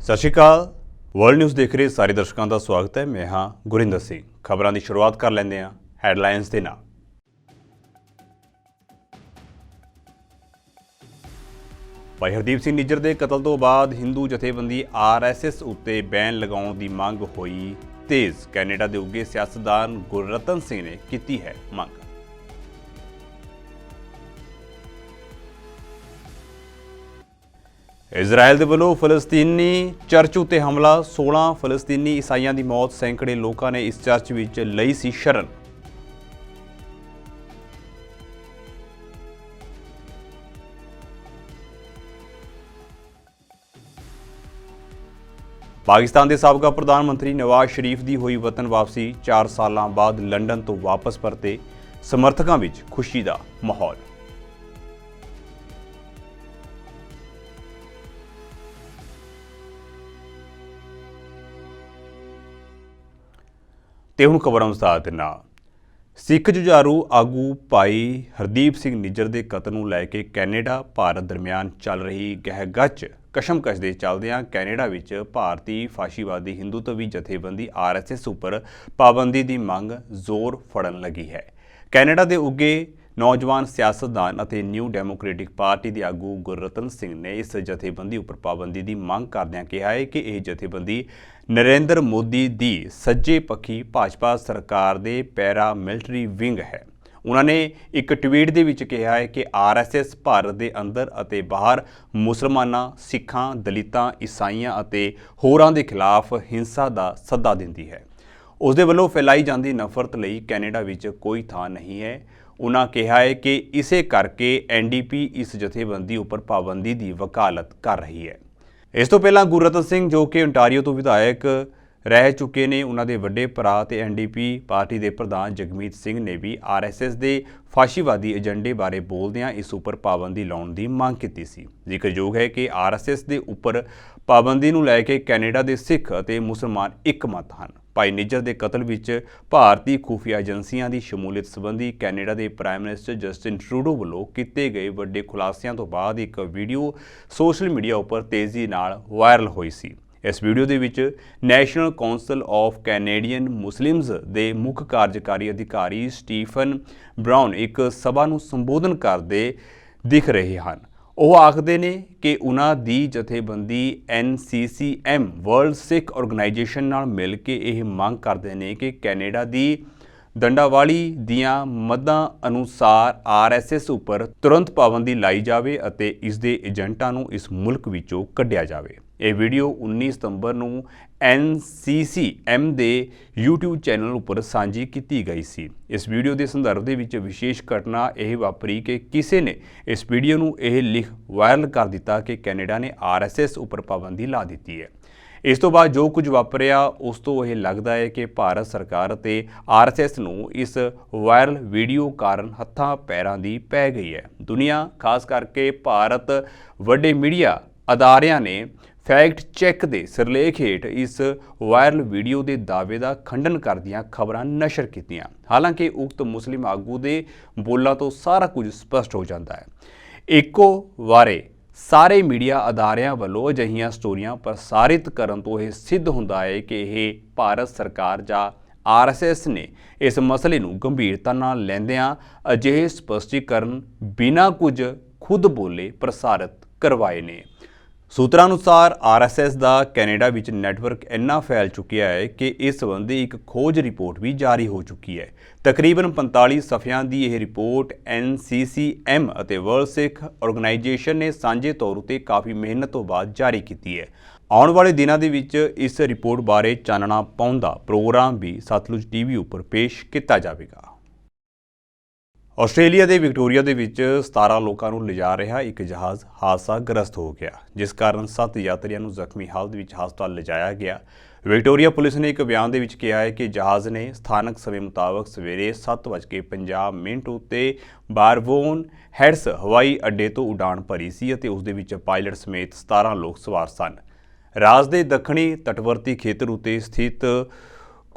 ਸਤਿ ਸ਼੍ਰੀ ਅਕਾਲ। World news ਦੇਖ ਰਹੇ ਸਾਰੇ ਦਰਸ਼ਕਾਂ ਦਾ ਸਵਾਗਤ ਹੈ। ਮੈਂ ਹਾਂ ਗੁਰਿੰਦਰ ਸਿੰਘ। ਖਬਰਾਂ ਦੀ ਸ਼ੁਰੂਆਤ ਕਰ ਲੈਂਦੇ ਹਾਂ ਹੈਡਲਾਈਨਸ ਦੇ ਨਾਲ। ਭਾਈ ਹਰਦੀਪ ਸਿੰਘ ਨਿੱਜਰ ਦੇ ਕਤਲ ਤੋਂ ਬਾਅਦ ਹਿੰਦੂ ਜਥੇਬੰਦੀ RSS ਉੱਤੇ ਬੈਨ ਲਗਾਉਣ ਦੀ ਮੰਗ ਹੋਈ ਤੇਜ਼। ਕੈਨੇਡਾ ਦੇ ਉੱਘੇ ਸਿਆਸਤਦਾਨ ਗੁਰਰਤਨ ਸਿੰਘ ਨੇ ਕੀਤੀ ਹੈ ਮੰਗ। ਇਜ਼ਰਾਈਲ ਦੇ ਵੱਲੋਂ ਫਲਸਤੀਨੀ ਚਰਚ ਉੱਤੇ ਹਮਲਾ। 16 ਫਲਸਤੀਨੀ ਈਸਾਈਆਂ ਦੀ ਮੌਤ। ਸੈਂਕੜੇ ਲੋਕਾਂ ਨੇ ਇਸ ਚਰਚ ਵਿੱਚ ਲਈ ਸੀ ਸ਼ਰਨ। ਪਾਕਿਸਤਾਨ ਦੇ ਸਾਬਕਾ ਪ੍ਰਧਾਨ ਮੰਤਰੀ ਨਵਾਜ਼ ਸ਼ਰੀਫ ਦੀ ਹੋਈ ਵਤਨ ਵਾਪਸੀ। 4 ਸਾਲਾਂ ਬਾਅਦ ਲੰਡਨ ਤੋਂ ਵਾਪਸ ਪਰਤੇ। ਸਮਰਥਕਾਂ ਵਿੱਚ ਖੁਸ਼ੀ ਦਾ ਮਾਹੌਲ। ਤੇ ਹੁਣ ਖਬਰਾਂ ਵਿਸਥਾਰ ਦੇ ਨਾਲ। ਸਿੱਖ ਜੁਝਾਰੂ ਆਗੂ ਭਾਈ ਹਰਦੀਪ ਸਿੰਘ ਨਿੱਜਰ ਦੇ ਕਤਲ ਨੂੰ ਲੈ ਕੇ ਕੈਨੇਡਾ ਭਾਰਤ ਦਰਮਿਆਨ ਚੱਲ ਰਹੀ ਗਹਿਗੱਚ ਕਸ਼ਮਕਸ਼ ਦੇ ਚੱਲਦਿਆਂ ਕੈਨੇਡਾ ਵਿੱਚ ਭਾਰਤੀ ਫਾਸ਼ੀਵਾਦੀ ਹਿੰਦੂਤਵੀ ਜਥੇਬੰਦੀ RSS ਉੱਪਰ ਪਾਬੰਦੀ ਦੀ ਮੰਗ ਜ਼ੋਰ ਫੜਨ ਲੱਗੀ ਹੈ। ਕੈਨੇਡਾ ਦੇ ਉੱਘੇ ਨੌਜਵਾਨ ਸਿਆਸਤਦਾਨ ਅਤੇ ਨਿਊ ਡੈਮੋਕ੍ਰੈਟਿਕ ਪਾਰਟੀ ਦੇ ਆਗੂ ਗੁਰਰਤਨ ਸਿੰਘ ਨੇ ਇਸ ਜਥੇਬੰਦੀ ਉੱਪਰ ਪਾਬੰਦੀ ਦੀ ਮੰਗ ਕਰਦਿਆਂ ਕਿਹਾ ਹੈ ਕਿ ਇਹ ਜਥੇਬੰਦੀ ਨਰਿੰਦਰ ਮੋਦੀ ਦੀ ਸੱਜੇ ਪੱਖੀ ਭਾਜਪਾ ਸਰਕਾਰ ਦੇ ਪੈਰਾ ਮਿਲਟਰੀ ਵਿੰਗ ਹੈ। ਉਹਨਾਂ ਨੇ ਇੱਕ ਟਵੀਟ ਦੇ ਵਿੱਚ ਕਿਹਾ ਹੈ ਕਿ RSS ਭਾਰਤ ਦੇ ਅੰਦਰ ਅਤੇ ਬਾਹਰ ਮੁਸਲਮਾਨਾਂ, ਸਿੱਖਾਂ, ਦਲਿਤਾਂ, ਈਸਾਈਆਂ ਅਤੇ ਹੋਰਾਂ ਦੇ ਖਿਲਾਫ ਹਿੰਸਾ ਦਾ ਸੱਦਾ ਦਿੰਦੀ ਹੈ। ਉਸ ਦੇ ਵੱਲੋਂ ਫੈਲਾਈ ਜਾਂਦੀ ਨਫ਼ਰਤ ਲਈ ਕੈਨੇਡਾ ਵਿੱਚ ਕੋਈ ਥਾਂ ਨਹੀਂ ਹੈ। ਉਹਨਾਂ ਕਿਹਾ ਹੈ ਕਿ ਇਸੇ ਕਰਕੇ NDP ਇਸ ਜਥੇਬੰਦੀ ਉੱਪਰ ਪਾਬੰਦੀ ਦੀ ਵਕਾਲਤ ਕਰ ਰਹੀ ਹੈ। ਇਸ ਤੋਂ ਪਹਿਲਾਂ ਗੁਰਰਤਨ ਸਿੰਘ ਜੋ ਕਿ ਓਨਟਾਰੀਓ ਤੋਂ ਵਿਧਾਇਕ ਰਹਿ ਚੁੱਕੇ ਨੇ, ਉਹਨਾਂ ਦੇ ਵੱਡੇ ਭਰਾ ਤੇ NDP ਪਾਰਟੀ ਦੇ ਪ੍ਰਧਾਨ ਜਗਮੀਤ ਸਿੰਘ ਨੇ ਵੀ RSS ਦੇ ਫਾਸ਼ੀਵਾਦੀ ਏਜੰਡੇ ਬਾਰੇ ਬੋਲਦਿਆਂ ਇਸ ਉੱਪਰ ਪਾਬੰਦੀ ਲਾਉਣ ਦੀ ਮੰਗ ਕੀਤੀ ਸੀ। ਜ਼ਿਕਰਯੋਗ ਹੈ ਕਿ RSS ਦੇ ਉੱਪਰ ਪਾਬੰਦੀ ਨੂੰ ਲੈ ਕੇ ਕੈਨੇਡਾ ਦੇ ਸਿੱਖ ਅਤੇ ਮੁਸਲਮਾਨ ਇੱਕਮਤ ਹਨ। ਭਾਈ ਨਿੱਜਰ ਦੇ ਕਤਲ ਵਿੱਚ ਭਾਰਤੀ ਖੁਫੀਆ ਏਜੰਸੀਆਂ ਦੀ ਸ਼ਮੂਲੀਅਤ ਸੰਬੰਧੀ ਕੈਨੇਡਾ ਦੇ ਪ੍ਰਾਈਮ ਮਿਨਿਸਟਰ ਜਸਟਿਨ ਟਰੂਡੋ ਵੱਲੋਂ ਕੀਤੇ ਗਏ ਵੱਡੇ ਖੁਲਾਸਿਆਂ ਤੋਂ ਬਾਅਦ ਇੱਕ ਵੀਡੀਓ ਸੋਸ਼ਲ ਮੀਡੀਆ ਉੱਪਰ ਤੇਜ਼ੀ ਨਾਲ ਵਾਇਰਲ ਹੋਈ ਸੀ। ਇਸ ਵੀਡੀਓ ਦੇ ਵਿੱਚ ਨੈਸ਼ਨਲ ਕੌਂਸਲ ਆਫ ਕੈਨੇਡੀਅਨ ਮੁਸਲਿਮਜ਼ ਦੇ ਮੁੱਖ ਕਾਰਜਕਾਰੀ ਅਧਿਕਾਰੀ ਸਟੀਫਨ ਬਰਾਊਨ ਇੱਕ ਸਭਾ ਨੂੰ ਸੰਬੋਧਨ ਕਰਦੇ ਦਿਖ ਰਹੇ ਹਨ। ਉਹ ਆਖਦੇ ਨੇ ਕਿ ਉਹਨਾਂ ਦੀ ਜਥੇਬੰਦੀ NCCM ਵਰਲਡ ਸਿੱਖ ਆਰਗੇਨਾਈਜੇਸ਼ਨ ਨਾਲ ਮਿਲ ਕੇ ਇਹ ਮੰਗ ਕਰਦੇ ਨੇ ਕਿ ਕੈਨੇਡਾ ਦੀ ਦੰਡਾਵਾਲੀ ਦੀਆਂ ਮੱਦਾਂ ਅਨੁਸਾਰ RSS ਉੱਪਰ ਤੁਰੰਤ ਪਾਬੰਦੀ ਲਾਈ ਜਾਵੇ ਅਤੇ ਇਸ ਦੇ ਏਜੰਟਾਂ ਨੂੰ ਇਸ ਮੁਲਕ ਵਿੱਚੋਂ ਕੱਢਿਆ ਜਾਵੇ। ਇਹ ਵੀਡੀਓ 19 ਸਤੰਬਰ ਨੂੰ NCCM ਦੇ YouTube ਚੈਨਲ ਉੱਪਰ ਸਾਂਝੀ ਕੀਤੀ ਗਈ ਸੀ। ਇਸ ਵੀਡੀਓ ਦੇ ਸੰਦਰਭ ਦੇ ਵਿੱਚ ਵਿਸ਼ੇਸ਼ ਘਟਨਾ ਇਹ ਵਾਪਰੀ ਕਿ ਕਿਸੇ ਨੇ ਇਸ ਵੀਡੀਓ ਨੂੰ ਇਹ ਲਿਖ ਵਾਇਰਲ ਕਰ ਦਿੱਤਾ ਕਿ ਕੈਨੇਡਾ ਨੇ RSS ਉੱਪਰ ਪਾਬੰਦੀ ਲਾ ਦਿੱਤੀ ਹੈ। ਇਸ ਤੋਂ ਬਾਅਦ ਜੋ ਕੁਝ ਵਾਪਰਿਆ ਉਸ ਤੋਂ ਇਹ ਲੱਗਦਾ ਹੈ ਕਿ ਭਾਰਤ ਸਰਕਾਰ ਅਤੇ RSS ਨੂੰ ਇਸ ਵਾਇਰਲ ਵੀਡੀਓ ਕਾਰਨ ਹੱਥਾਂ ਪੈਰਾਂ ਦੀ ਪੈ ਗਈ ਹੈ। ਦੁਨੀਆ ਖਾਸ ਕਰਕੇ ਭਾਰਤ ਵੱਡੇ ਮੀਡੀਆ ਅਦਾਰਿਆਂ ਨੇ ਫੈਕਟ ਚੈੱਕ ਦੇ ਸਿਰਲੇਖ ਹੇਠ ਇਸ ਵਾਇਰਲ ਵੀਡੀਓ ਦੇ ਦਾਅਵੇ ਦਾ ਖੰਡਨ ਕਰਦੀਆਂ ਖਬਰਾਂ ਨਸ਼ਰ ਕੀਤੀਆਂ। ਹਾਲਾਂਕਿ ਉਕਤ ਮੁਸਲਿਮ ਆਗੂ ਦੇ ਬੋਲਾਂ ਤੋਂ ਸਾਰਾ ਕੁਝ ਸਪਸ਼ਟ ਹੋ ਜਾਂਦਾ ਹੈ। ਇੱਕੋ ਵਾਰੇ ਸਾਰੇ ਮੀਡੀਆ ਅਦਾਰਿਆਂ ਵੱਲੋਂ ਅਜਿਹੀਆਂ ਸਟੋਰੀਆਂ ਪ੍ਰਸਾਰਿਤ ਕਰਨ ਤੋਂ ਇਹ ਸਿੱਧ ਹੁੰਦਾ ਹੈ ਕਿ ਇਹ ਭਾਰਤ ਸਰਕਾਰ ਜਾਂ RSS ਨੇ ਇਸ ਮਸਲੇ ਨੂੰ ਗੰਭੀਰਤਾ ਨਾਲ ਲੈਂਦਿਆਂ ਅਜਿਹੇ ਸਪਸ਼ਟੀਕਰਨ ਬਿਨਾਂ ਕੁਝ ਖੁਦ ਬੋਲੇ ਪ੍ਰਸਾਰਿਤ ਕਰਵਾਏ ਨੇ। ਸੂਤਰਾਂ ਅਨੁਸਾਰ RSS ਦਾ ਕੈਨੇਡਾ ਵਿੱਚ ਨੈਟਵਰਕ ਇੰਨਾ ਫੈਲ ਚੁੱਕਿਆ ਹੈ ਕਿ ਇਸ ਸੰਬੰਧੀ ਇੱਕ ਖੋਜ ਰਿਪੋਰਟ ਵੀ ਜਾਰੀ ਹੋ ਚੁੱਕੀ ਹੈ। ਤਕਰੀਬਨ 45 ਸਫ਼ਿਆਂ ਦੀ ਇਹ ਰਿਪੋਰਟ NCCM ਅਤੇ ਵਰਲਡ ਸਿੱਖ ਆਰਗੇਨਾਈਜੇਸ਼ਨ ਨੇ ਸਾਂਝੇ ਤੌਰ ਉੱਤੇ ਕਾਫੀ ਮਿਹਨਤ ਤੋਂ ਬਾਅਦ ਜਾਰੀ ਕੀਤੀ ਹੈ। ਆਉਣ ਵਾਲੇ ਦਿਨਾਂ ਦੇ ਵਿੱਚ ਇਸ ਰਿਪੋਰਟ ਬਾਰੇ ਚਾਨਣਾ ਪਾਉਂਦਾ ਪ੍ਰੋਗਰਾਮ ਵੀ ਸਤਲੁਜ TV ਉੱਪਰ ਪੇਸ਼ ਕੀਤਾ ਜਾਵੇਗਾ। ਆਸਟ੍ਰੇਲੀਆ ਦੇ ਵਿਕਟੋਰੀਆ ਦੇ ਵਿੱਚ 17 ਲੋਕਾਂ ਨੂੰ ਲਿਜਾ ਰਿਹਾ ਇੱਕ ਜਹਾਜ਼ ਹਾਦਸਾਗ੍ਰਸਤ ਹੋ ਗਿਆ, ਜਿਸ ਕਾਰਨ 7 ਯਾਤਰੀਆਂ ਨੂੰ ਜ਼ਖਮੀ ਹਾਲਤ ਵਿੱਚ ਹਸਪਤਾਲ ਲਿਜਾਇਆ ਗਿਆ। ਵਿਕਟੋਰੀਆ ਪੁਲਿਸ ਨੇ ਇੱਕ ਬਿਆਨ ਦੇ ਵਿੱਚ ਕਿਹਾ ਹੈ ਕਿ ਜਹਾਜ਼ ਨੇ ਸਥਾਨਕ ਸਮੇਂ ਮੁਤਾਬਕ ਸਵੇਰੇ 7:50 ਉੱਤੇ ਬਾਰਬੋਨ ਹੈਡਸ ਹਵਾਈ ਅੱਡੇ ਤੋਂ ਉਡਾਣ ਭਰੀ ਸੀ ਅਤੇ ਉਸ ਦੇ ਵਿੱਚ ਪਾਇਲਟ ਸਮੇਤ 17 ਲੋਕ ਸਵਾਰ ਸਨ। ਰਾਜ ਦੇ ਦੱਖਣੀ ਤਟਵਰਤੀ ਖੇਤਰ ਉੱਤੇ ਸਥਿਤ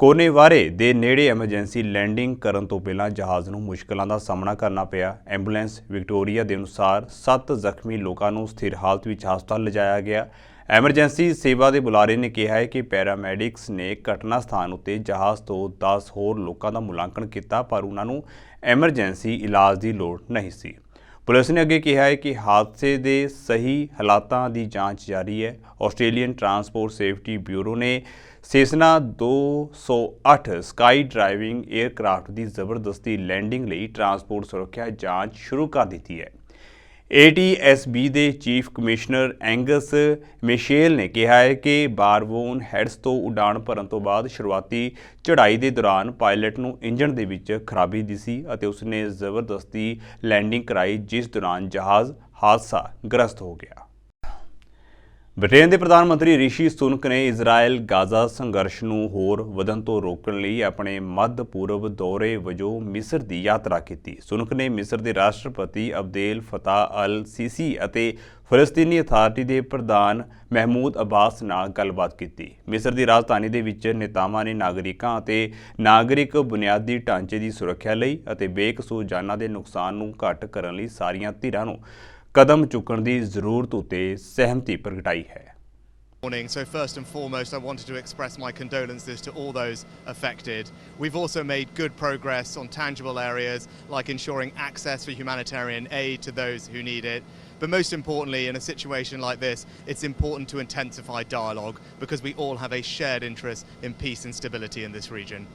ਕੋਨੇਵਾਰੇ ਦੇ ਨੇੜੇ ਐਮਰਜੈਂਸੀ ਲੈਂਡਿੰਗ ਕਰਨ ਤੋਂ ਪਹਿਲਾਂ ਜਹਾਜ਼ ਨੂੰ ਮੁਸ਼ਕਲਾਂ ਦਾ ਸਾਹਮਣਾ ਕਰਨਾ ਪਿਆ। ਐਂਬੂਲੈਂਸ ਵਿਕਟੋਰੀਆ ਦੇ ਅਨੁਸਾਰ 7 ਜ਼ਖਮੀ ਲੋਕਾਂ ਨੂੰ ਸਥਿਰ ਹਾਲਤ ਵਿੱਚ ਹਸਪਤਾਲ ਲਿਜਾਇਆ ਗਿਆ। ਐਮਰਜੈਂਸੀ ਸੇਵਾ ਦੇ ਬੁਲਾਰੇ ਨੇ ਕਿਹਾ ਹੈ ਕਿ ਪੈਰਾਮੈਡਿਕਸ ਨੇ ਘਟਨਾ ਸਥਾਨ ਉੱਤੇ ਜਹਾਜ਼ ਤੋਂ 10 ਹੋਰ ਲੋਕਾਂ ਦਾ ਮੁਲਾਂਕਣ ਕੀਤਾ, ਪਰ ਉਹਨਾਂ ਨੂੰ ਐਮਰਜੈਂਸੀ ਇਲਾਜ ਦੀ ਲੋੜ ਨਹੀਂ ਸੀ। ਪੁਲਿਸ ਨੇ ਅੱਗੇ ਕਿਹਾ ਹੈ ਕਿ ਹਾਦਸੇ ਦੇ ਸਹੀ ਹਾਲਾਤਾਂ ਦੀ ਜਾਂਚ ਜਾਰੀ ਹੈ। ਆਸਟ੍ਰੇਲੀਅਨ ਟਰਾਂਸਪੋਰਟ ਸੇਫਟੀ ਬਿਊਰੋ ਨੇ ਸੇਸਨਾ 208 ਸਕਾਈ ਡਰਾਈਵਿੰਗ 에ਅਰਕ੍ਰਾਫਟ ਦੀ ਜ਼ਬਰਦਸਤੀ ਲੈਂਡਿੰਗ ਲਈ ਟਰਾਂਸਪੋਰਟ ਸੁਰੱਖਿਆ ਜਾਂਚ ਸ਼ੁਰੂ ਕਰ ਦਿੱਤੀ ਹੈ। ATSB ਦੇ ਚੀਫ ਕਮਿਸ਼ਨਰ ਐਂਗਸ ਮਿਸ਼ੇਲ ਨੇ ਕਿਹਾ ਹੈ ਕਿ ਬਾਰਬੋਨ ਹੈਡਸ ਤੋਂ ਉਡਾਣ ਭਰਨ ਤੋਂ ਬਾਅਦ ਸ਼ੁਰੂਆਤੀ ਚੜ੍ਹਾਈ ਦੇ ਦੌਰਾਨ ਪਾਇਲਟ ਨੂੰ ਇੰਜਣ ਦੇ ਵਿੱਚ ਖਰਾਬੀ ਦਿਸੀ ਅਤੇ ਉਸਨੇ ਜ਼ਬਰਦਸਤੀ ਲੈਂਡਿੰਗ ਕਰਾਈ, ਜਿਸ ਦੌਰਾਨ ਜਹਾਜ਼ ਹਾਦਸਾ ਗ੍ਰਸਤ ਹੋ ਗਿਆ। ਬ੍ਰਿਟੇਨ ਦੇ ਪ੍ਰਧਾਨ ਮੰਤਰੀ ਰਿਸ਼ੀ ਸੁਨਕ ਨੇ ਇਜ਼ਰਾਈਲ ਗਾਜ਼ਾ ਸੰਘਰਸ਼ ਨੂੰ ਹੋਰ ਵਧਣ ਤੋਂ ਰੋਕਣ ਲਈ ਆਪਣੇ ਮੱਧ ਪੂਰਬ ਦੌਰੇ ਵਜੋਂ ਮਿਸਰ ਦੀ ਯਾਤਰਾ ਕੀਤੀ। ਸੁਨਕ ਨੇ ਮਿਸਰ ਦੇ ਰਾਸ਼ਟਰਪਤੀ ਅਬਦੇਲ ਫਤਾਹ ਅਲ ਸੀਸੀ ਅਤੇ ਫਲਸਤੀਨੀ ਅਥਾਰਟੀ ਦੇ ਪ੍ਰਧਾਨ ਮਹਿਮੂਦ ਅਬਾਸ ਨਾਲ ਗੱਲਬਾਤ ਕੀਤੀ। ਮਿਸਰ ਦੀ ਰਾਜਧਾਨੀ ਦੇ ਵਿੱਚ ਨੇਤਾਵਾਂ ਨੇ ਨਾਗਰਿਕਾਂ ਅਤੇ ਨਾਗਰਿਕ ਬੁਨਿਆਦੀ ਢਾਂਚੇ ਦੀ ਸੁਰੱਖਿਆ ਲਈ ਅਤੇ ਬੇਕਸੂਰ ਜਾਨਾਂ ਦੇ ਨੁਕਸਾਨ ਨੂੰ ਘੱਟ ਕਰਨ ਲਈ ਸਾਰੀਆਂ ਧਿਰਾਂ ਨੂੰ ਕਦਮ ਚੁੱਕਣ ਦੀ ਜ਼ਰੂਰਤ ਉੱਤੇ ਸਹਿਮਤੀ ਪ੍ਰਗਟਾਈ ਹੈ। Morning. So first and foremost, I wanted to express my condolences to all those affected. We've also made good progress on tangible areas like ensuring access for humanitarian aid to those who need it. But most importantly, in a situation like this, it's important to intensify dialogue because we all have a shared interest in peace and stability in this region.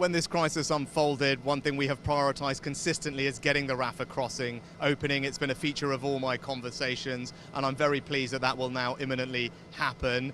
When this crisis unfolded, one thing we have prioritised consistently is getting the Rafah crossing opening. It's been a feature of all my conversations, and I'm very pleased that that will now imminently happen.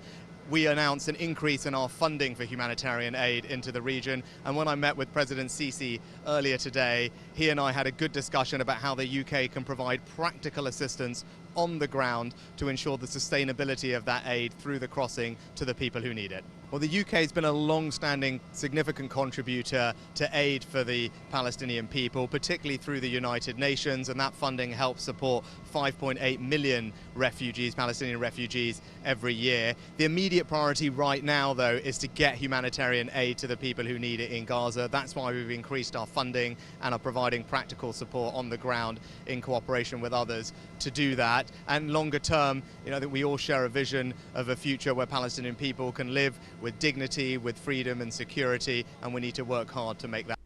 We announced an increase in our funding for humanitarian aid into the region, and when I met with President Sisi earlier today, he and I had a good discussion about how the UK can provide practical assistance on the ground to ensure the sustainability of that aid through the crossing to the people who need it. Well, the UK has been a long-standing significant contributor to aid for the Palestinian people, particularly through the United Nations, and that funding helps support 5.8 million refugees, Palestinian refugees, every year. The immediate priority right now, though, is to get humanitarian aid to the people who need it in Gaza. That's why we've increased our funding and are providing practical support on the ground in cooperation with others to do that. And longer term, I think we all share a vision of a future where Palestinian people can live with dignity, with freedom and security, and we need to work hard to make that.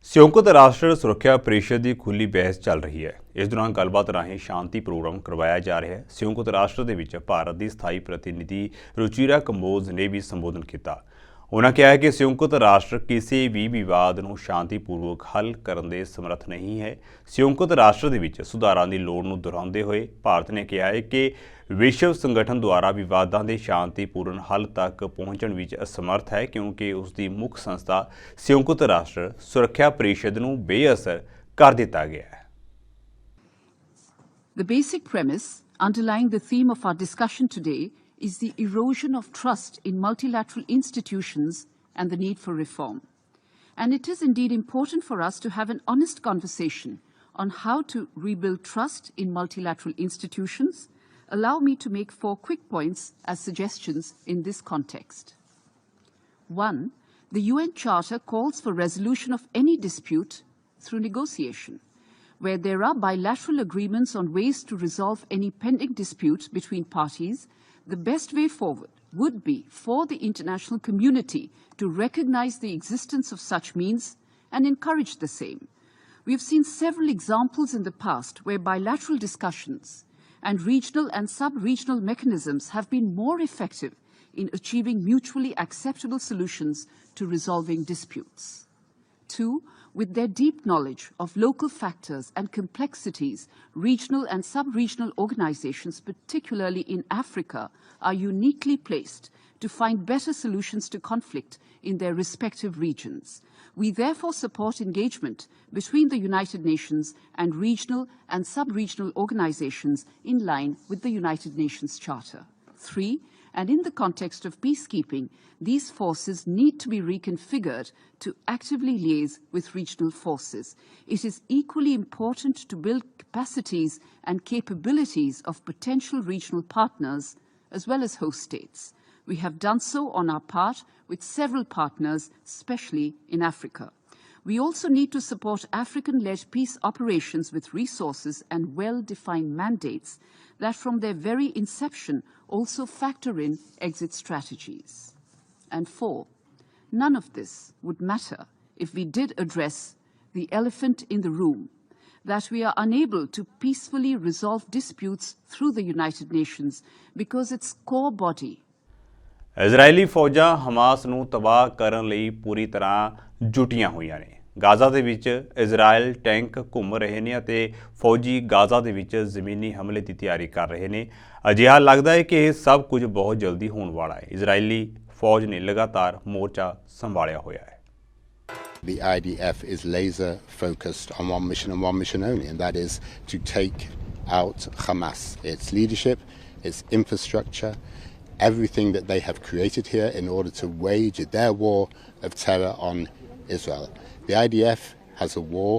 ਸੰਯੁਕਤ ਰਾਸ਼ਟਰ ਸੁਰੱਖਿਆ ਪਰਿਸ਼ਦ ਦੀ ਖੁੱਲ੍ਹੀ ਬਹਿਸ ਚੱਲ ਰਹੀ ਹੈ। ਇਸ ਦੌਰਾਨ ਗੱਲਬਾਤ ਰਾਹੀਂ ਸ਼ਾਂਤੀ ਪ੍ਰੋਗਰਾਮ ਕਰਵਾਇਆ ਜਾ ਰਿਹਾ ਹੈ। ਸੰਯੁਕਤ ਰਾਸ਼ਟਰ ਦੇ ਵਿੱਚ ਭਾਰਤ ਦੀ ਸਥਾਈ ਪ੍ਰਤੀਨਿਧੀ ਰੁਚੀਰਾ ਕੰਬੋਜ ਨੇ ਵੀ ਸੰਬੋਧਨ ਕੀਤਾ। ਉਹਨਾਂ ਕਿਹਾ ਕਿ ਸੰਯੁਕਤ ਰਾਸ਼ਟਰ ਕਿਸੇ ਵੀ ਵਿਵਾਦ ਨੂੰ ਸ਼ਾਂਤੀਪੂਰਵਕ ਹੱਲ ਕਰਨ ਦੇ ਸਮਰੱਥ ਨਹੀਂ ਹੈ। ਸੰਯੁਕਤ ਰਾਸ਼ਟਰ ਦੇ ਵਿੱਚ ਸੁਧਾਰਾਂ ਦੀ ਲੋੜ ਨੂੰ ਦੁਹਰਾਉਂਦੇ ਹੋਏ ਭਾਰਤ ਨੇ ਕਿਹਾ ਹੈ ਕਿ ਵਿਸ਼ਵ ਸੰਗਠਨ ਦੁਆਰਾ ਵਿਵਾਦਾਂ ਦੇ ਸ਼ਾਂਤੀਪੂਰਨ ਹੱਲ ਤੱਕ ਪਹੁੰਚਣ ਵਿੱਚ ਅਸਮਰਥ ਹੈ, ਕਿਉਂਕਿ ਉਸ ਦੀ ਮੁੱਖ ਸੰਸਥਾ ਸੰਯੁਕਤ ਰਾਸ਼ਟਰ ਸੁਰੱਖਿਆ ਪਰਿਸ਼ਦ ਨੂੰ ਬੇਅਸਰ ਕਰ ਦਿੱਤਾ ਗਿਆ ਹੈ। The basic premise underlying the theme of our discussion today is the erosion of trust in multilateral institutions and the need for reform. And it is indeed important for us to have an honest conversation on how to rebuild trust in multilateral institutions. Allow me to make 4 quick points as suggestions in this context. 1. The UN Charter calls for resolution of any dispute through negotiation. Where there are bilateral agreements on ways to resolve any pending dispute between parties, the best way forward would be for the international community to recognize the existence of such means and encourage the same. We have seen several examples in the past where bilateral discussions and regional and sub-regional mechanisms have been more effective in achieving mutually acceptable solutions to resolving disputes. 2. With their deep knowledge of local factors and complexities, regional and sub-regional organizations, particularly in Africa, are uniquely placed to find better solutions to conflict in their respective regions. We therefore support engagement between the United Nations and regional and sub-regional organizations in line with the United Nations Charter. 3. And in the context of peacekeeping, these forces need to be reconfigured to actively liaise with regional forces. It is equally important to build capacities and capabilities of potential regional partners as well as host states. We have done so on our part with several partners, especially in Africa. We also need to support African-led peace operations with resources and well-defined mandates that from their very inception also factor in exit strategies. And 4, none of this would matter if we did address the elephant in the room, that we are unable to peacefully resolve disputes through the United Nations because its core body ਇਜ਼ਰਾਈਲੀ ਫੌਜਾਂ Hamas ਨੂੰ ਤਬਾਹ ਕਰਨ ਲਈ ਪੂਰੀ ਤਰ੍ਹਾਂ ਜੁਟੀਆਂ ਹੋਈਆਂ ਨੇ। Gaza ਦੇ ਵਿੱਚ ਇਜ਼ਰਾਈਲ ਟੈਂਕ ਘੁੰਮ ਰਹੇ ਨੇ ਅਤੇ ਫੌਜੀ ਗਾਜ਼ਾ ਦੇ ਵਿੱਚ ਜ਼ਮੀਨੀ ਹਮਲੇ ਦੀ ਤਿਆਰੀ ਕਰ ਰਹੇ ਨੇ। ਅਜਿਹਾ ਲੱਗਦਾ ਹੈ ਕਿ ਇਹ ਸਭ ਕੁਝ ਬਹੁਤ ਜਲਦੀ ਹੋਣ ਵਾਲਾ ਹੈ। ਇਜ਼ਰਾਈਲੀ ਫੌਜ ਨੇ ਲਗਾਤਾਰ ਮੋਰਚਾ ਸੰਭਾਲਿਆ ਹੋਇਆ ਹੈ। The IDF is laser focused on one mission and one mission only, and that is to take out Hamas, its leadership, its infrastructure, everything that they have created here in order to wage their war of terror on Israel. The IDF has a war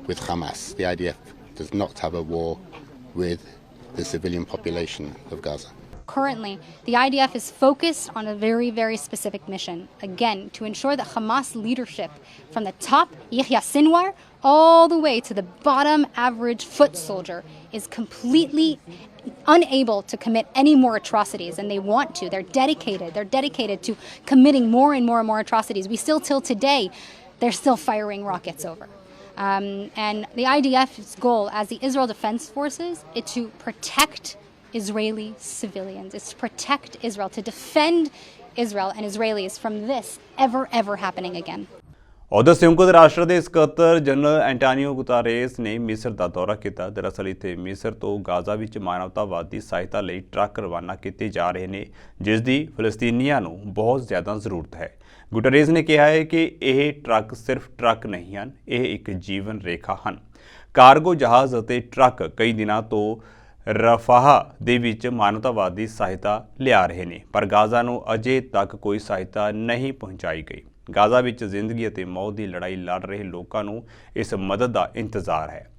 with Hamas. The IDF does not have a war with the civilian population of Gaza. Currently, the IDF is focused on a very, very specific mission, again, to ensure that Hamas leadership, from the top, Yahya Sinwar, all the way to the bottom average foot soldier, is completely unable to commit any more atrocities, and they want to. They're dedicated to committing more and more and more atrocities. We still, till today, they're still firing rockets over. And the IDF's goal as the Israel Defense Forces is to protect Israeli civilians. It's to protect Israel, to defend Israel and Israelis from this ever happening again. ਉਧਰ ਸੰਯੁਕਤ ਰਾਸ਼ਟਰ ਦੇ ਸਕੱਤਰ general Antonio ਗੁਤਾਰੇਸ ਨੇ ਮਿਸਰ ਦਾ ਦੌਰਾ ਕੀਤਾ। ਦਰਅਸਲ ਇੱਥੇ ਮਿਸਰ ਤੋਂ ਗਾਜ਼ਾ ਵਿੱਚ ਮਾਨਵਤਾਵਾਦੀ ਸਹਾਇਤਾ ਲਈ ਟਰੱਕ ਰਵਾਨਾ ਕੀਤੇ ਜਾ ਰਹੇ ਨੇ, ਜਿਸ ਦੀ ਫਲਸਤੀਨੀਆਂ ਨੂੰ ਬਹੁਤ ਜ਼ਿਆਦਾ ਜ਼ਰੂਰਤ ਹੈ। ਗੁਟਰੇਸ ਨੇ ਕਿਹਾ ਹੈ ਕਿ ਇਹ ਟਰੱਕ ਸਿਰਫ ਟਰੱਕ ਨਹੀਂ ਹਨ, ਇਹ ਇੱਕ ਜੀਵਨ ਰੇਖਾ ਹਨ। ਕਾਰਗੋ ਜਹਾਜ਼ ਅਤੇ ਟਰੱਕ ਕਈ ਦਿਨਾਂ ਤੋਂ ਰਫਾਹ ਦੇ ਵਿੱਚ ਮਾਨਵਤਾਵਾਦੀ ਸਹਾਇਤਾ ਲਿਆ ਰਹੇ ਨੇ, ਪਰ ਗਾਜ਼ਾ ਨੂੰ ਅਜੇ ਤੱਕ ਕੋਈ ਸਹਾਇਤਾ ਨਹੀਂ ਪਹੁੰਚਾਈ ਗਈ। ਗਾਜ਼ਾ ਵਿੱਚ ਜ਼ਿੰਦਗੀ ਅਤੇ ਮੌਤ ਦੀ ਲੜਾਈ ਲੜ ਰਹੇ ਲੋਕਾਂ ਨੂੰ ਇਸ ਮਦਦ ਦਾ ਇੰਤਜ਼ਾਰ ਹੈ।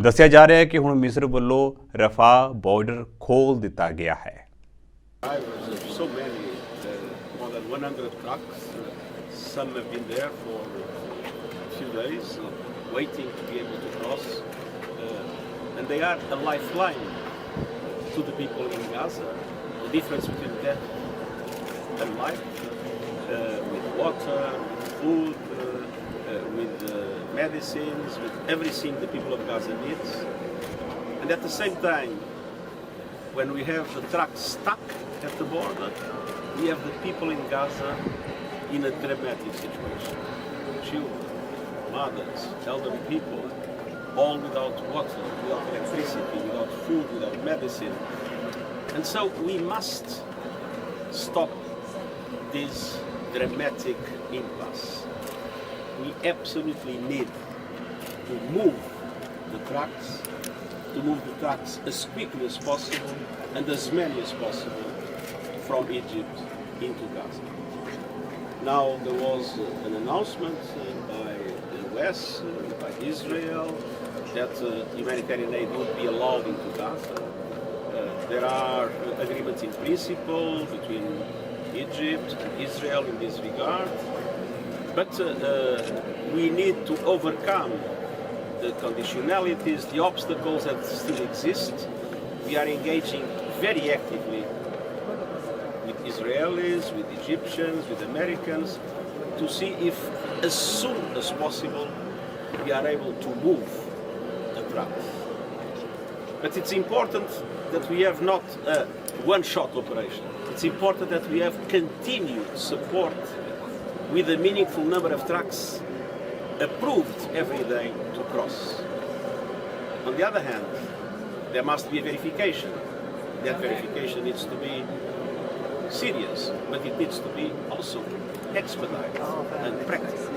ਦੱਸਿਆ ਜਾ ਰਿਹਾ ਹੈ ਕਿ ਹੁਣ ਮਿਸਰ ਵੱਲੋਂ ਰਫਾਹ ਬਾਰਡਰ ਖੋਲ੍ਹ ਦਿੱਤਾ ਗਿਆ ਹੈ। So many, more than 100 trucks. Some have been there for a few days, waiting to be able to cross. And they are a lifeline to the people in Gaza. The difference between death and life, with water, with food, with medicines, with everything the people of Gaza needs. And at the same time, when we have the trucks stuck at the border, we have the people in Gaza in a dramatic situation. Children, mothers, elderly people, all without water, without electricity, without food, without medicine. And so we must stop this dramatic impasse. We absolutely need to move the trucks as quickly as possible and as many as possible from Egypt into Gaza. Now there was an announcement by the US, by Israel, that humanitarian aid would be allowed into Gaza. There are agreements in principle between Egypt and Israel in this regard, but we need to overcome the conditionalities, the obstacles that still exist. We are engaging very actively with Israelis, with Egyptians, with Americans, to see if as soon as possible we are able to move the trucks. But it's important that we have not a one-shot operation. It's important that we have continued support with a meaningful number of trucks approved every day to cross. On the other hand, there must be a verification. That verification needs to be serious, but it needs to be also expedited and practical.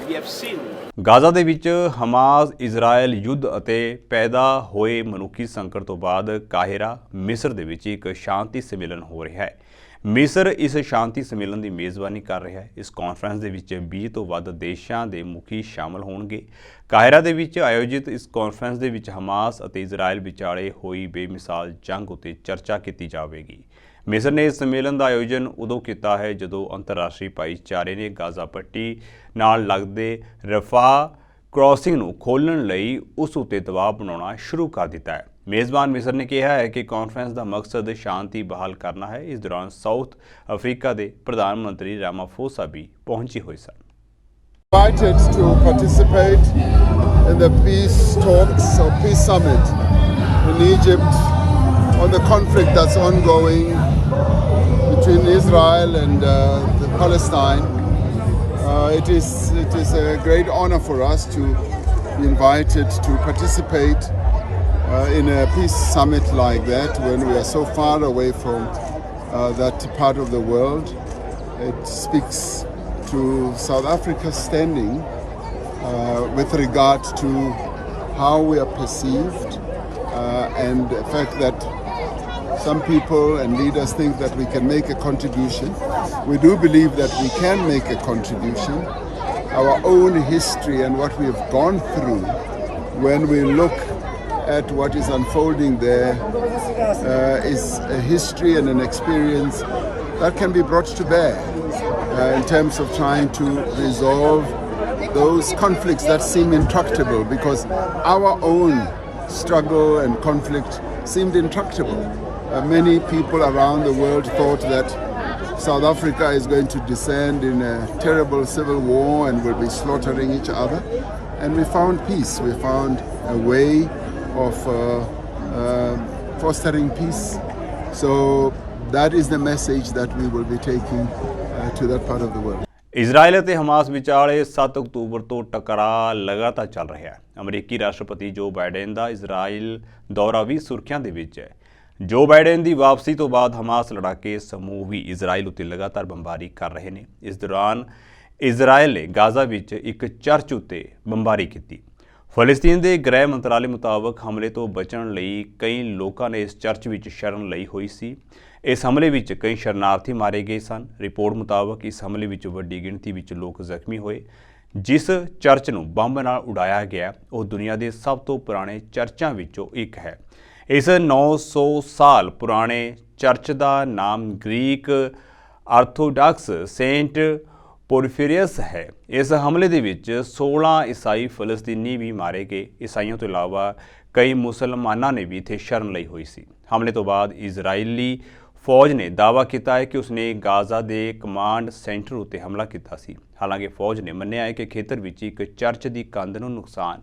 We have seen Gaza ਦੇ ਵਿੱਚ Hamas Israel ਯੁੱਧ ਅਤੇ ਪੈਦਾ ਹੋਏ ਮਨੁੱਖੀ ਸੰਕਟ ਤੋਂ ਬਾਅਦ ਕਾਹਿਰਾ ਮਿਸਰ ਦੇ ਵਿੱਚ ਇੱਕ ਸ਼ਾਂਤੀ ਸੰਮੇਲਨ ਹੋ ਰਿਹਾ ਹੈ। ਮਿਸਰ ਇਸ ਸ਼ਾਂਤੀ ਸੰਮੇਲਨ ਦੀ ਮੇਜ਼ਬਾਨੀ ਕਰ ਰਿਹਾ ਹੈ। ਇਸ ਕਾਨਫਰੰਸ ਦੇ ਵਿੱਚ 20 ਤੋਂ ਵੱਧ ਦੇਸ਼ਾਂ ਦੇ ਮੁਖੀ ਸ਼ਾਮਲ ਹੋਣਗੇ। ਕਾਹਿਰਾ ਦੇ ਵਿੱਚ ਆਯੋਜਿਤ ਇਸ ਕਾਨਫਰੰਸ ਦੇ ਵਿੱਚ ਹਮਾਸ ਅਤੇ ਇਜ਼ਰਾਈਲ ਵਿਚਾਲੇ ਹੋਈ ਬੇਮਿਸਾਲ ਜੰਗ ਉੱਤੇ ਚਰਚਾ ਕੀਤੀ ਜਾਵੇਗੀ। ਮਿਸਰ ਨੇ ਇਸ ਸੰਮੇਲਨ ਦਾ ਆਯੋਜਨ ਉਦੋਂ ਕੀਤਾ ਹੈ ਜਦੋਂ ਅੰਤਰਰਾਸ਼ਟਰੀ ਭਾਈਚਾਰੇ ਨੇ ਗਾਜ਼ਾ ਪੱਟੀ ਨਾਲ ਲੱਗਦੇ ਰਫਾਹ ਕ੍ਰਾਸਿੰਗ ਨੂੰ ਖੋਲ੍ਹਣ ਲਈ ਉਸ ਉੱਤੇ ਦਬਾਅ ਬਣਾਉਣਾ ਸ਼ੁਰੂ ਕਰ ਦਿੱਤਾ ਹੈ। ਮੇਜ਼ਬਾਨ ਮਿਸਰ ਨੇ ਕਿਹਾ ਹੈ ਕਿ ਕਾਨਫਰੰਸ ਦਾ ਮਕਸਦ ਸ਼ਾਂਤੀ ਬਹਾਲ ਕਰਨਾ ਹੈ। ਇਸ ਦੌਰਾਨ ਸਾਊਥ ਅਫਰੀਕਾ ਦੇ ਪ੍ਰਧਾਨ ਮੰਤਰੀ ਰਾਮਾਫੋਸਾ ਵੀ ਪਹੁੰਚੇ ਹੋਏ ਸਨ। Invited to participate in the peace talks or peace summit in Egypt on the conflict that's ongoing between Israel and Palestine. It is a great honor for us to be invited to participate in a peace summit like that when we are so far away from that part of the world. It speaks to South Africa's standing with regard to how we are perceived and the fact that some people and leaders think that we can make a contribution. We do believe that we can make a contribution. Our own history and what we have gone through, when we look at what is unfolding there, is a history and an experience that can be brought to bear in terms of trying to resolve those conflicts that seem intractable, because our own struggle and conflict seemed intractable. Many people around the world thought that South Africa is going to descend in a terrible civil war and will be slaughtering each other. And we found peace. We found a way of fostering peace. So that is the message that we will be taking to that part of the world. Israel ਅਤੇ Hamas ਵਿਚਾਲੇ 7 October ਤੋਂ ਟਕਰਾਅ ਲਗਾਤਾਰ ਚੱਲ ਰਿਹਾ ਹੈ। ਅਮਰੀਕੀ ਰਾਸ਼ਟਰਪਤੀ ਜੋ ਬਾਈਡਨ ਦਾ ਇਜ਼ਰਾਈਲ ਦੌਰਾ ਵੀ ਸੁਰਖੀਆਂ ਦੇ ਵਿੱਚ ਹੈ। ਜੋ ਬਾਈਡਨ ਦੀ ਵਾਪਸੀ ਤੋਂ ਬਾਅਦ ਹਮਾਸ ਲੜਾਕੇ ਸਮੂਹ ਵੀ ਇਜ਼ਰਾਈਲ ਉੱਤੇ ਲਗਾਤਾਰ ਬੰਬਾਰੀ ਕਰ ਰਹੇ ਨੇ। ਇਸ ਦੌਰਾਨ ਇਜ਼ਰਾਈਲ ਨੇ ਗਾਜ਼ਾ ਵਿੱਚ ਇੱਕ ਚਰਚ ਉੱਤੇ ਬੰਬਾਰੀ ਕੀਤੀ। ਫਲਸਤੀਨ ਦੇ ਗ੍ਰਹਿ ਮੰਤਰਾਲੇ ਮੁਤਾਬਕ ਹਮਲੇ ਤੋਂ ਬਚਣ ਲਈ ਕਈ ਲੋਕਾਂ ਨੇ ਇਸ ਚਰਚ ਵਿੱਚ ਸ਼ਰਨ ਲਈ ਹੋਈ ਸੀ। ਇਸ ਹਮਲੇ ਵਿੱਚ ਕਈ ਸ਼ਰਨਾਰਥੀ ਮਾਰੇ ਗਏ ਸਨ। ਰਿਪੋਰਟ ਮੁਤਾਬਕ ਇਸ ਹਮਲੇ ਵਿੱਚ ਵੱਡੀ ਗਿਣਤੀ ਵਿੱਚ ਲੋਕ ਜ਼ਖਮੀ ਹੋਏ। ਜਿਸ ਚਰਚ ਨੂੰ ਬੰਬ ਨਾਲ ਉਡਾਇਆ ਗਿਆ ਉਹ ਦੁਨੀਆ ਦੇ ਸਭ ਤੋਂ ਪੁਰਾਣੇ ਚਰਚਾਂ ਵਿੱਚੋਂ ਇੱਕ ਹੈ। ਇਸ 900 ਸਾਲ ਪੁਰਾਣੇ ਚਰਚ ਦਾ ਨਾਮ ਗ੍ਰੀਕ ਆਰਥੋਡਾਕਸ ਸੇਂਟ ਪੋਰਫੀਰੀਅਸ ਹੈ। ਇਸ ਹਮਲੇ ਦੇ ਵਿੱਚ 16 ਈਸਾਈ ਫਲਸਤੀਨੀ ਵੀ ਮਾਰੇ ਗਏ। ਈਸਾਈਆਂ ਤੋਂ ਇਲਾਵਾ ਕਈ ਮੁਸਲਮਾਨਾਂ ਨੇ ਵੀ ਇੱਥੇ ਸ਼ਰਨ ਲਈ ਹੋਈ ਸੀ। ਹਮਲੇ ਤੋਂ ਬਾਅਦ ਇਜ਼ਰਾਈਲੀ ਫੌਜ ਨੇ ਦਾਅਵਾ ਕੀਤਾ ਹੈ ਕਿ ਉਸਨੇ ਗਾਜ਼ਾ ਦੇ ਕਮਾਂਡ ਸੈਂਟਰ ਉੱਤੇ ਹਮਲਾ ਕੀਤਾ ਸੀ। ਹਾਲਾਂਕਿ ਫੌਜ ਨੇ ਮੰਨਿਆ ਹੈ ਕਿ ਖੇਤਰ ਵਿੱਚ ਇੱਕ ਚਰਚ ਦੀ ਕੰਧ ਨੂੰ ਨੁਕਸਾਨ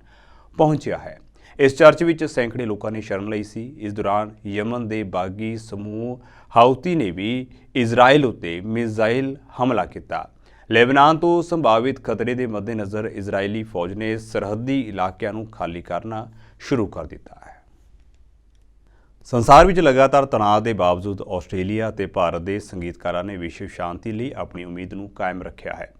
ਪਹੁੰਚਿਆ ਹੈ। ਇਸ ਚਰਚ ਵਿੱਚ ਸੈਂਕੜੇ ਲੋਕਾਂ ਨੇ ਸ਼ਰਨ ਲਈ ਸੀ। ਇਸ ਦੌਰਾਨ ਯਮਨ ਦੇ ਬਾਗੀ ਸਮੂਹ ਹਾਊਤੀ ਨੇ ਵੀ ਇਜ਼ਰਾਈਲ ਉੱਤੇ ਮਿਜ਼ਾਈਲ ਹਮਲਾ ਕੀਤਾ। ਲੈਬਨਾਨ ਤੋਂ ਸੰਭਾਵਿਤ ਖਤਰੇ ਦੇ ਮੱਦੇਨਜ਼ਰ ਇਜ਼ਰਾਈਲੀ ਫੌਜ ਨੇ ਸਰਹੱਦੀ ਇਲਾਕਿਆਂ ਨੂੰ ਖਾਲੀ ਕਰਨਾ ਸ਼ੁਰੂ ਕਰ ਦਿੱਤਾ ਹੈ। ਸੰਸਾਰ ਵਿੱਚ ਲਗਾਤਾਰ ਤਣਾਅ ਦੇ ਬਾਵਜੂਦ ਆਸਟ੍ਰੇਲੀਆ ਅਤੇ ਭਾਰਤ ਦੇ ਸੰਗੀਤਕਾਰਾਂ ਨੇ ਵਿਸ਼ਵ ਸ਼ਾਂਤੀ ਲਈ ਆਪਣੀ ਉਮੀਦ ਨੂੰ ਕਾਇਮ ਰੱਖਿਆ ਹੈ।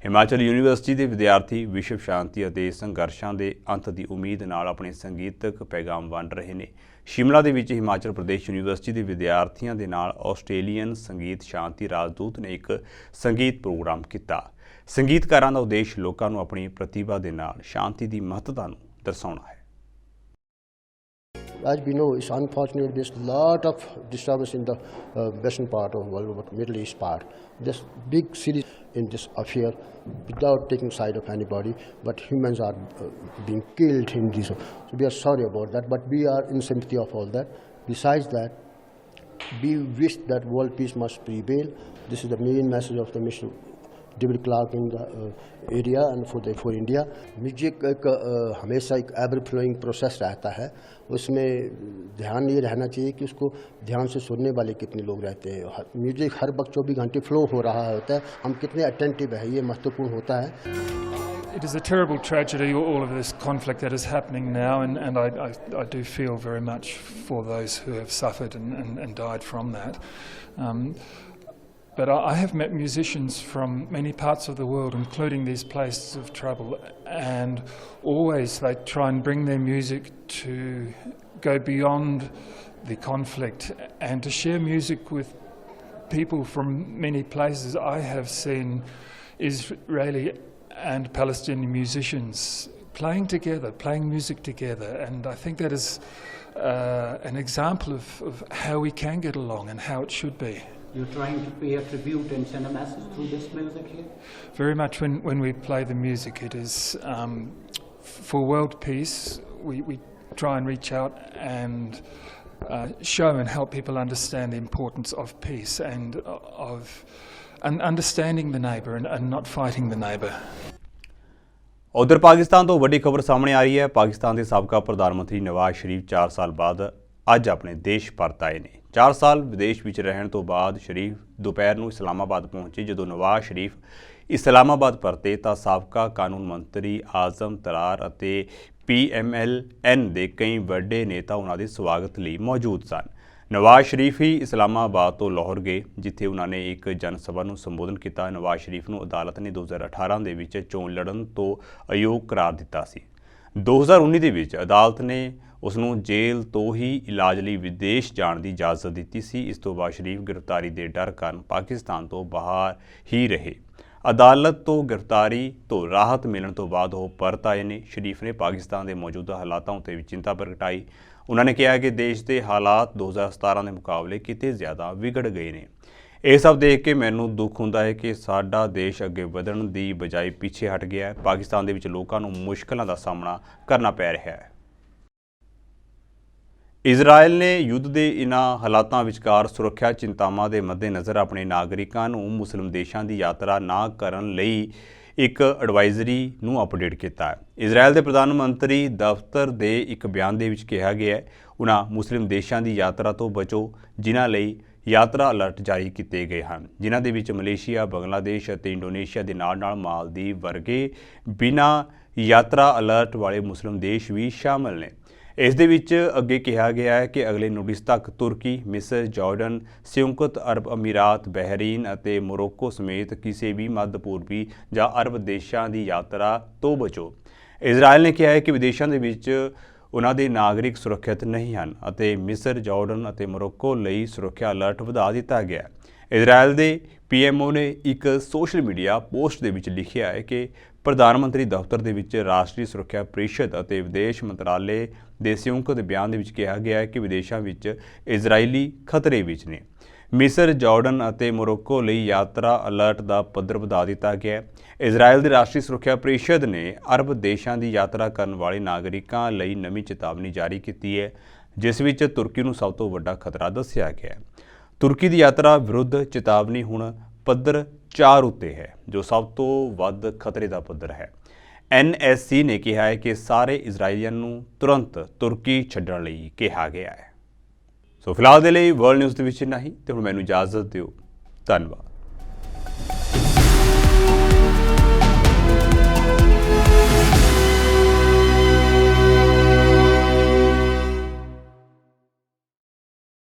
ਹਿਮਾਚਲ ਯੂਨੀਵਰਸਿਟੀ ਦੇ ਵਿਦਿਆਰਥੀ ਵਿਸ਼ਵ ਸ਼ਾਂਤੀ ਅਤੇ ਸੰਘਰਸ਼ਾਂ ਦੇ ਅੰਤ ਦੀ ਉਮੀਦ ਨਾਲ ਆਪਣੇ ਸੰਗੀਤਕ ਪੈਗਾਮ ਵੰਡ ਰਹੇ ਨੇ। ਸ਼ਿਮਲਾ ਦੇ ਵਿੱਚ ਹਿਮਾਚਲ ਪ੍ਰਦੇਸ਼ ਯੂਨੀਵਰਸਿਟੀ ਦੇ ਵਿਦਿਆਰਥੀਆਂ ਦੇ ਨਾਲ ਆਸਟ੍ਰੇਲੀਅਨ ਸੰਗੀਤ ਸ਼ਾਂਤੀ ਰਾਜਦੂਤ ਨੇ ਇੱਕ ਸੰਗੀਤ ਪ੍ਰੋਗਰਾਮ ਕੀਤਾ। ਸੰਗੀਤਕਾਰਾਂ ਦਾ ਉਦੇਸ਼ ਲੋਕਾਂ ਨੂੰ ਆਪਣੀ ਪ੍ਰਤਿਭਾ ਦੇ ਨਾਲ ਸ਼ਾਂਤੀ ਦੀ ਮਹੱਤਤਾ ਨੂੰ ਦਰਸਾਉਣਾ ਹੈ। As we know, it's unfortunate there's a lot of disturbance in the western part of the world, Middle East part. There's big cities in this affair without taking side of anybody, but humans are being killed in this. So we are sorry about that, but we are in sympathy of all that. Besides that, we wish that world peace must prevail. This is the main message of the mission. David Clark in the area and for India. Music एक हमेशा एक ever flowing process रहता है। उसमें ध्यान ये रहना चाहिए कि उसको ध्यान से सुनने वाले कितने लोग रहते हैं। म्यूजिक हर वक्त 24 घंटे फ्लो हो रहा होता है, हम कितने अटेंटिव है ये महत्वपूर्ण होता है। It is a terrible tragedy, all of this conflict that is happening now, and I do feel very much for those who have suffered and died from that. But I have met musicians from many parts of the world, including these places of trouble, and always they try and bring their music to go beyond the conflict and to share music with people from many places. I have seen Israeli and Palestinian musicians playing together, playing music together, and I think that is an example of how we can get along and how it should be. You're trying to pay a tribute and send a message through this music here? Very much when we play the music, it is for world peace. We try and reach out and show and help people understand the importance of peace and of understanding the neighbour and not fighting the neighbour. ਉਧਰ ਪਾਕਿਸਤਾਨ ਤੋਂ ਵੱਡੀ ਖਬਰ ਸਾਹਮਣੇ ਆ ਰਹੀ ਹੈ। ਪਾਕਿਸਤਾਨ ਦੇ ਸਾਬਕਾ ਪ੍ਰਧਾਨ ਮੰਤਰੀ ਨਵਾਜ਼ ਸ਼ਰੀਫ 4 ਸਾਲ ਬਾਅਦ ਅੱਜ ਆਪਣੇ ਦੇਸ਼ ਪਰਤ ਆਏ ਨੇ। 4 ਸਾਲ ਵਿਦੇਸ਼ ਵਿੱਚ ਰਹਿਣ ਤੋਂ ਬਾਅਦ ਸ਼ਰੀਫ ਦੁਪਹਿਰ ਨੂੰ ਇਸਲਾਮਾਬਾਦ ਪਹੁੰਚੇ। ਜਦੋਂ ਨਵਾਜ਼ ਸ਼ਰੀਫ ਇਸਲਾਮਾਬਾਦ ਪਰਤੇ ਤਾਂ ਸਾਬਕਾ ਕਾਨੂੰਨ ਮੰਤਰੀ ਆਜ਼ਮ ਤਰਾਰ ਅਤੇ PMLN ਦੇ ਕਈ ਵੱਡੇ ਨੇਤਾ ਉਹਨਾਂ ਦੇ ਸਵਾਗਤ ਲਈ ਮੌਜੂਦ ਸਨ। ਨਵਾਜ਼ ਸ਼ਰੀਫ ਹੀ ਇਸਲਾਮਾਬਾਦ ਤੋਂ ਲਾਹੌਰ ਗਏ, ਜਿੱਥੇ ਉਹਨਾਂ ਨੇ ਇੱਕ ਜਨ ਸਭਾ ਨੂੰ ਸੰਬੋਧਨ ਕੀਤਾ। ਨਵਾਜ਼ ਸ਼ਰੀਫ ਨੂੰ ਅਦਾਲਤ ਨੇ 2018 ਦੇ ਵਿੱਚ ਚੋਣ ਲੜਨ ਤੋਂ ਅਯੋਗ ਕਰਾਰ ਦਿੱਤਾ ਸੀ। 2019 ਦੇ ਵਿੱਚ ਅਦਾਲਤ ਨੇ ਉਸ ਨੂੰ ਜੇਲ੍ਹ ਤੋਂ ਹੀ ਇਲਾਜ ਲਈ ਵਿਦੇਸ਼ ਜਾਣ ਦੀ ਇਜਾਜ਼ਤ ਦਿੱਤੀ ਸੀ। ਇਸ ਤੋਂ ਬਾਅਦ ਸ਼ਰੀਫ ਗ੍ਰਿਫਤਾਰੀ ਦੇ ਡਰ ਕਾਰਨ ਪਾਕਿਸਤਾਨ ਤੋਂ ਬਾਹਰ ਹੀ ਰਹੇ। ਅਦਾਲਤ ਤੋਂ ਗ੍ਰਿਫਤਾਰੀ ਤੋਂ ਰਾਹਤ ਮਿਲਣ ਤੋਂ ਬਾਅਦ ਉਹ ਪਰਤ ਆਏ ਨੇ। ਸ਼ਰੀਫ ਨੇ ਪਾਕਿਸਤਾਨ ਦੇ ਮੌਜੂਦਾ ਹਾਲਾਤਾਂ ਉੱਤੇ ਵੀ ਚਿੰਤਾ ਪ੍ਰਗਟਾਈ। ਉਹਨਾਂ ਨੇ ਕਿਹਾ ਕਿ ਦੇਸ਼ ਦੇ ਹਾਲਾਤ 2017 ਦੇ ਮੁਕਾਬਲੇ ਕਿਤੇ ਜ਼ਿਆਦਾ ਵਿਗੜ ਗਏ ਨੇ। ਇਹ ਸਭ ਦੇਖ ਕੇ ਮੈਨੂੰ ਦੁੱਖ ਹੁੰਦਾ ਹੈ ਕਿ ਸਾਡਾ ਦੇਸ਼ ਅੱਗੇ ਵਧਣ ਦੀ ਬਜਾਏ ਪਿੱਛੇ ਹਟ ਗਿਆ ਹੈ। ਪਾਕਿਸਤਾਨ ਦੇ ਵਿੱਚ ਲੋਕਾਂ ਨੂੰ ਮੁਸ਼ਕਲਾਂ ਦਾ ਸਾਹਮਣਾ ਕਰਨਾ ਪੈ ਰਿਹਾ ਹੈ। ਇਜ਼ਰਾਈਲ ਨੇ ਯੁੱਧ ਦੇ ਇਨ੍ਹਾਂ ਹਾਲਾਤਾਂ ਵਿਚਕਾਰ ਸੁਰੱਖਿਆ ਚਿੰਤਾਵਾਂ ਦੇ ਮੱਦੇਨਜ਼ਰ ਆਪਣੇ ਨਾਗਰਿਕਾਂ ਨੂੰ ਮੁਸਲਿਮ ਦੇਸ਼ਾਂ ਦੀ ਯਾਤਰਾ ਨਾ ਕਰਨ ਲਈ ਇੱਕ ਐਡਵਾਈਜ਼ਰੀ ਨੂੰ ਅਪਡੇਟ ਕੀਤਾ ਹੈ। ਇਜ਼ਰਾਈਲ ਦੇ ਪ੍ਰਧਾਨ ਮੰਤਰੀ ਦਫ਼ਤਰ ਦੇ ਇੱਕ ਬਿਆਨ ਦੇ ਵਿੱਚ ਕਿਹਾ ਗਿਆ ਹੈ, ਉਹਨਾਂ ਮੁਸਲਿਮ ਦੇਸ਼ਾਂ ਦੀ ਯਾਤਰਾ ਤੋਂ ਬਚੋ ਜਿਨ੍ਹਾਂ ਲਈ ਯਾਤਰਾ ਅਲਰਟ ਜਾਰੀ ਕੀਤੇ ਗਏ ਹਨ, ਜਿਨ੍ਹਾਂ ਦੇ ਵਿੱਚ ਮਲੇਸ਼ੀਆ, ਬੰਗਲਾਦੇਸ਼ ਅਤੇ ਇੰਡੋਨੇਸ਼ੀਆ ਦੇ ਨਾਲ-ਨਾਲ ਮਾਲਦੀਵ ਵਰਗੇ ਬਿਨਾਂ ਯਾਤਰਾ ਅਲਰਟ ਵਾਲੇ ਮੁਸਲਿਮ ਦੇਸ਼ ਵੀ ਸ਼ਾਮਲ ਨੇ। ਇਸ ਦੇ ਵਿੱਚ ਅੱਗੇ ਕਿਹਾ ਗਿਆ ਹੈ ਕਿ ਅਗਲੇ ਨੋਟਿਸ ਤੱਕ ਤੁਰਕੀ, ਮਿਸਰ, ਜਾਰਡਨ, ਸੰਯੁਕਤ ਅਰਬ ਅਮੀਰਾਤ, ਬਹਿਰੀਨ ਅਤੇ ਮੋਰੋਕੋ ਸਮੇਤ ਕਿਸੇ ਵੀ ਮੱਧ ਪੂਰਬੀ ਜਾਂ ਅਰਬ ਦੇਸ਼ਾਂ ਦੀ ਯਾਤਰਾ ਤੋਂ ਬਚੋ। ਇਜ਼ਰਾਈਲ ਨੇ ਕਿਹਾ ਹੈ ਕਿ ਵਿਦੇਸ਼ਾਂ ਦੇ ਵਿੱਚ ਉਹਨਾਂ ਦੇ ਨਾਗਰਿਕ ਸੁਰੱਖਿਅਤ ਨਹੀਂ ਹਨ ਅਤੇ ਮਿਸਰ, ਜਾਰਡਨ ਅਤੇ ਮੋਰੋਕੋ ਲਈ ਸੁਰੱਖਿਆ ਅਲਰਟ ਵਧਾ ਦਿੱਤਾ ਗਿਆ ਹੈ। ਇਜ਼ਰਾਈਲ ਦੇ PMO ਨੇ ਇੱਕ ਸੋਸ਼ਲ ਮੀਡੀਆ ਪੋਸਟ ਦੇ ਵਿੱਚ ਲਿਖਿਆ ਹੈ ਕਿ ਪ੍ਰਧਾਨ ਮੰਤਰੀ ਦਫ਼ਤਰ ਦੇ ਵਿੱਚ ਰਾਸ਼ਟਰੀ ਸੁਰੱਖਿਆ ਪ੍ਰੀਸ਼ਦ ਅਤੇ ਵਿਦੇਸ਼ ਮੰਤਰਾਲੇ ਦੇ ਸੰਯੁਕਤ ਬਿਆਨ ਦੇ ਵਿੱਚ ਕਿਹਾ ਗਿਆ ਹੈ ਕਿ ਵਿਦੇਸ਼ਾਂ ਵਿੱਚ ਇਜ਼ਰਾਈਲੀ ਖਤਰੇ ਵਿੱਚ ਨੇ। ਮਿਸਰ, ਜਾਰਡਨ ਅਤੇ ਮੋਰੋਕੋ ਲਈ ਯਾਤਰਾ ਅਲਰਟ ਦਾ ਪੱਧਰ ਵਧਾ ਦਿੱਤਾ ਗਿਆ ਹੈ। ਇਜ਼ਰਾਈਲ ਦੇ ਰਾਸ਼ਟਰੀ ਸੁਰੱਖਿਆ ਪ੍ਰੀਸ਼ਦ ਨੇ ਅਰਬ ਦੇਸ਼ਾਂ ਦੀ ਯਾਤਰਾ ਕਰਨ ਵਾਲੇ ਨਾਗਰਿਕਾਂ ਲਈ ਨਵੀਂ ਚੇਤਾਵਨੀ ਜਾਰੀ ਕੀਤੀ ਹੈ, ਜਿਸ ਵਿੱਚ ਤੁਰਕੀ ਨੂੰ ਸਭ ਤੋਂ ਵੱਡਾ ਖਤਰਾ ਦੱਸਿਆ ਗਿਆ ਹੈ। ਤੁਰਕੀ ਦੀ ਯਾਤਰਾ ਵਿਰੁੱਧ ਚੇਤਾਵਨੀ ਹੁਣ ਪੱਧਰ 4 ਉੱਤੇ ਹੈ, ਜੋ ਸਭ ਤੋਂ ਵੱਧ ਖਤਰੇ ਦਾ ਪੱਧਰ ਹੈ। NSC ਨੇ ਕਿਹਾ ਹੈ ਕਿ ਸਾਰੇ ਇਜ਼ਰਾਈਲੀਆਂ ਨੂੰ ਤੁਰੰਤ ਤੁਰਕੀ ਛੱਡਣ ਲਈ ਕਿਹਾ ਗਿਆ ਹੈ। ਸੋ ਫਿਲਹਾਲ ਦੇ ਲਈ ਵਰਲਡ ਨਿਊਜ਼ ਦੇ ਵਿੱਚ ਇੰਨਾ ਹੀ, ਤੇ ਹੁਣ ਮੈਨੂੰ ਇਜਾਜ਼ਤ ਦਿਓ। ਧੰਨਵਾਦ।